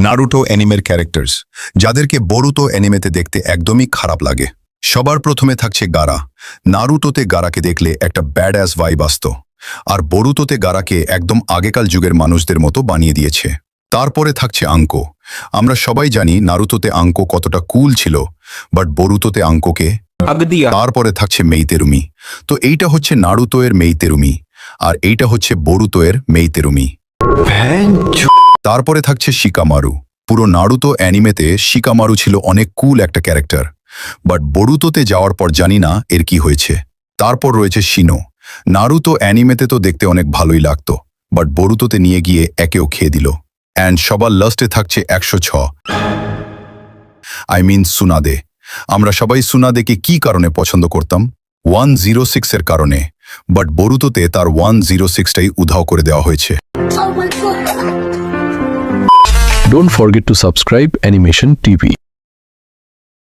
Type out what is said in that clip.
Naruto অ্যানিমের characters, যাদেরকে বোরুতো অ্যানিমেতে দেখতে একদমই খারাপ লাগে। সবার প্রথমে থাকছে গারা। নারুতোতে গারাকে দেখলে একটা ব্যাড অ্যাস ভাইব আসত, আর বোরুতোতে গারাকে একদম আগেকাল যুগের মানুষদের মতো বানিয়ে দিয়েছে। তারপরে থাকছে আঙ্কো। আমরা সবাই জানি নারুতোতে আঙ্কো কতটা কুল ছিল, বাট বোরুতোতে আঙ্কোকে। তারপরে থাকছে মেইতেরুমি। তো এইটা হচ্ছে নারুতো এর মেইতেরুমি, আর এইটা হচ্ছে বোরুতো এর মেইতেরুমি। তারপরে থাকছে শিকামারু। পুরো নারুতো অ্যানিমেতে শিকামারু ছিল অনেক কুল একটা ক্যারেক্টার, বাট বোরুতোতে যাওয়ার পর জানি না এর কি হয়েছে। তারপর রয়েছে শিনো। নারুতো অ্যানিমেতে তো দেখতে অনেক ভালোই লাগতো, বাট বোরুতোতে নিয়ে গিয়ে একেও খেয়ে দিল। অ্যান্ড সবার লাস্টে থাকছে 106, সুনাদে। আমরা সবাই সুনাদেকে কি কারণে পছন্দ করতাম? 106 এর কারণে, বাট বোরুতোতে তার 106টাই উধাও করে দেওয়া হয়েছে। Don't forget to subscribe Animation TV.